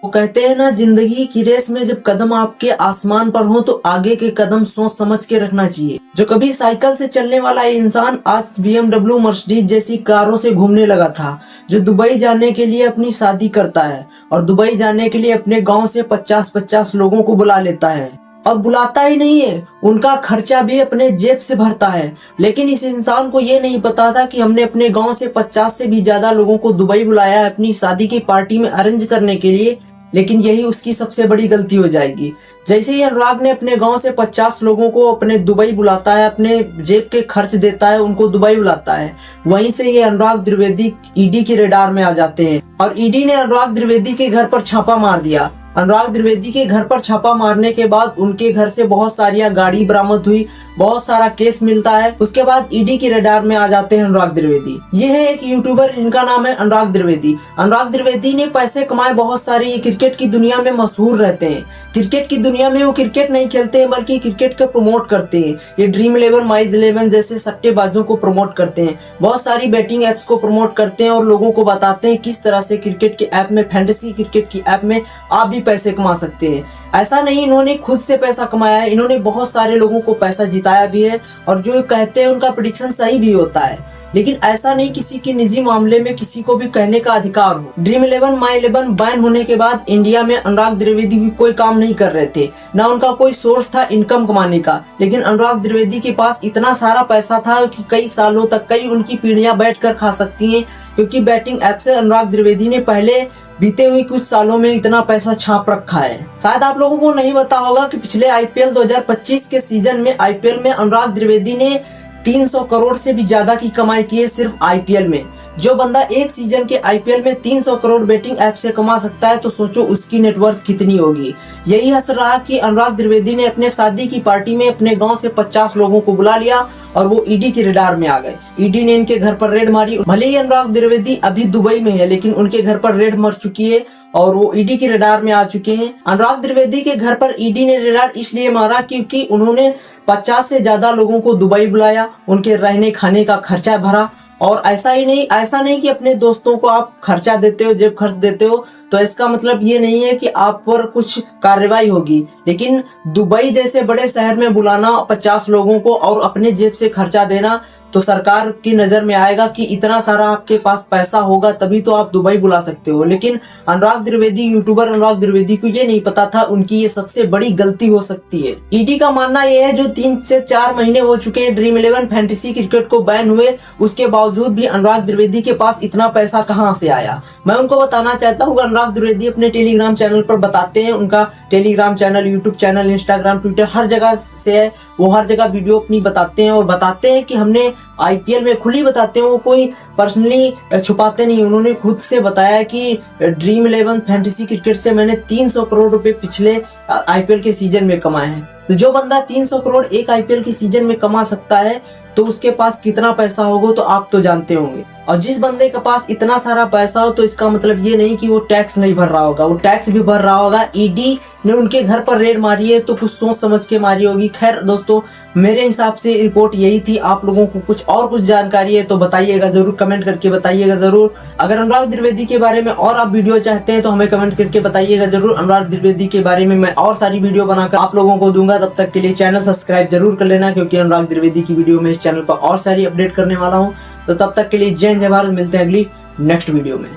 वो कहते हैं ना, जिंदगी की रेस में जब कदम आपके आसमान पर हो तो आगे के कदम सोच समझ के रखना चाहिए। जो कभी साइकिल से चलने वाला ये इंसान आज BMW मर्सिडीज जैसी कारों से घूमने लगा था। जो दुबई जाने के लिए अपनी शादी करता है और दुबई जाने के लिए अपने गांव से 50-50 लोगों को बुला लेता है, और बुलाता ही नहीं है, उनका खर्चा भी अपने जेब से भरता है। लेकिन इस इंसान को ये नहीं पता था कि हमने अपने गांव से 50 से भी ज्यादा लोगों को दुबई बुलाया है अपनी शादी की पार्टी में अरेंज करने के लिए। लेकिन यही उसकी सबसे बड़ी गलती हो जाएगी। जैसे ही अनुराग ने अपने गांव से 50 लोगों को अपने दुबई बुलाता है, अपने जेब के खर्च देता है, उनको दुबई बुलाता है, वहीं से ये अनुराग त्रिवेदी ईडी के रडार में आ जाते हैं। और ईडी ने अनुराग त्रिवेदी के घर पर छापा मार दिया। अनुराग त्रिवेदी के घर पर छापा मारने के बाद उनके घर से बहुत सारी गाड़ी बरामद हुई, बहुत सारा केस मिलता है। उसके बाद ईडी के रडार में आ जाते हैं अनुराग त्रिवेदी। ये है एक यूट्यूबर, इनका नाम है अनुराग त्रिवेदी। अनुराग त्रिवेदी ने पैसे कमाए बहुत सारे, ये क्रिकेट की दुनिया में मशहूर रहते हैं। क्रिकेट की दुनिया में वो क्रिकेट नहीं खेलते हैं बल्कि क्रिकेट को प्रमोट करते हैं। ये ड्रीम 11, माइज 11 जैसे सट्टेबाजों को प्रमोट करते हैं, बहुत सारी बैटिंग एप्स को प्रमोट करते हैं और लोगों को बताते हैं किस तरह से क्रिकेट के ऐप में, फैंटेसी क्रिकेट की ऐप में आप भी पैसे कमा सकते हैं। ऐसा नहीं इन्होंने खुद से पैसा कमाया है, इन्होंने बहुत सारे लोगों को पैसा जिताया भी है और जो कहते हैं उनका प्रेडिक्शन सही भी होता है। लेकिन ऐसा नहीं किसी के निजी मामले में किसी को भी कहने का अधिकार हो। ड्रीम 11, माई 11 बैन होने के बाद इंडिया में अनुराग त्रिवेदी भी कोई काम नहीं कर रहे थे, ना उनका कोई सोर्स था इनकम कमाने का। लेकिन अनुराग त्रिवेदी के पास इतना सारा पैसा था कि कई सालों तक कई उनकी पीढ़ियां बैठकर खा सकती हैं, क्योंकि बैटिंग ऐप से अनुराग त्रिवेदी ने पहले बीते हुए कुछ सालों में इतना पैसा छाप रखा है। शायद आप लोगों को नहीं पता होगा कि पिछले IPL 2025 के सीजन में IPL में अनुराग त्रिवेदी ने 300 करोड़ से भी ज्यादा की कमाई की है सिर्फ IPL में। जो बंदा एक सीजन के IPL में 300 करोड़ बैटिंग ऐप से कमा सकता है तो सोचो उसकी नेटवर्थ कितनी होगी। यही हंस रहा कि अनुराग त्रिवेदी ने अपने शादी की पार्टी में अपने गांव से 50 लोगों को बुला लिया और वो ईडी के रडार में आ गए। ईडी ने इनके घर पर रेड मारी। भले ही अनुराग त्रिवेदी अभी दुबई में है, लेकिन उनके घर पर रेड मर चुकी है और वो ईडी के रडार में आ चुके हैं। अनुराग त्रिवेदी के घर पर ईडी ने रडार इसलिए मारा क्योंकि उन्होंने 50 से ज्यादा लोगों को दुबई बुलाया, उनके रहने खाने का खर्चा भरा। और ऐसा नहीं कि अपने दोस्तों को आप खर्चा देते हो, जेब खर्च देते हो, तो इसका मतलब ये नहीं है कि आप पर कुछ कार्रवाई होगी। लेकिन दुबई जैसे बड़े शहर में बुलाना 50 लोगों को और अपने जेब से खर्चा देना, तो सरकार की नजर में आएगा कि इतना सारा आपके पास पैसा होगा तभी तो आप दुबई बुला सकते हो। लेकिन अनुराग त्रिवेदी, यूट्यूबर अनुराग त्रिवेदी को ये नहीं पता था उनकी ये सबसे बड़ी गलती हो सकती है। ईडी का मानना यह है जो 3 से 4 महीने हो चुके हैं ड्रीम 11 फैंटेसी क्रिकेट को बैन हुए, उसके बावजूद भी अनुराग त्रिवेदी के पास इतना पैसा कहाँ से आया। मैं उनको बताना चाहता हूँ, अनुराग त्रिवेदी अपने टेलीग्राम चैनल पर बताते हैं, उनका Telegram channel, YouTube channel, Instagram, Twitter हर जगह से है, वो हर जगह वीडियो अपनी बताते हैं और बताते हैं कि हमने IPL में खुली बताते हैं, वो कोई पर्सनली छुपाते नहीं। उन्होंने खुद से बताया कि ड्रीम 11 फैंटेसी क्रिकेट से मैंने 300 करोड़ रुपए पिछले IPL के सीजन में कमाए हैं। तो जो बंदा 300 करोड़ एक IPL के सीजन में कमा सकता है तो उसके पास कितना पैसा होगा तो आप तो जानते होंगे। और जिस बंदे के पास इतना सारा पैसा हो तो इसका मतलब ये नहीं कि वो टैक्स नहीं भर रहा होगा, वो टैक्स भी भर रहा होगा। ईडी ने उनके घर पर रेड मारी है तो कुछ सोच समझ के मारी होगी। खैर दोस्तों, मेरे हिसाब से रिपोर्ट यही थी। आप लोगों को कुछ जानकारी है तो बताइएगा जरूर, कमेंट करके बताइएगा जरूर। अगर अनुराग त्रिवेदी के बारे में और आप वीडियो चाहते हैं तो हमें कमेंट करके बताइएगा जरूर। अनुराग त्रिवेदी के बारे में मैं और सारी वीडियो बनाकर आप लोगों को दूंगा। तब तक के लिए चैनल सब्सक्राइब जरूर कर लेना, क्योंकि अनुराग त्रिवेदी की वीडियो में इस चैनल पर और सारी अपडेट करने वाला हूँ। तो तब तक के लिए जय हिंद, जय भारत। मिलते हैं अगली नेक्स्ट वीडियो में।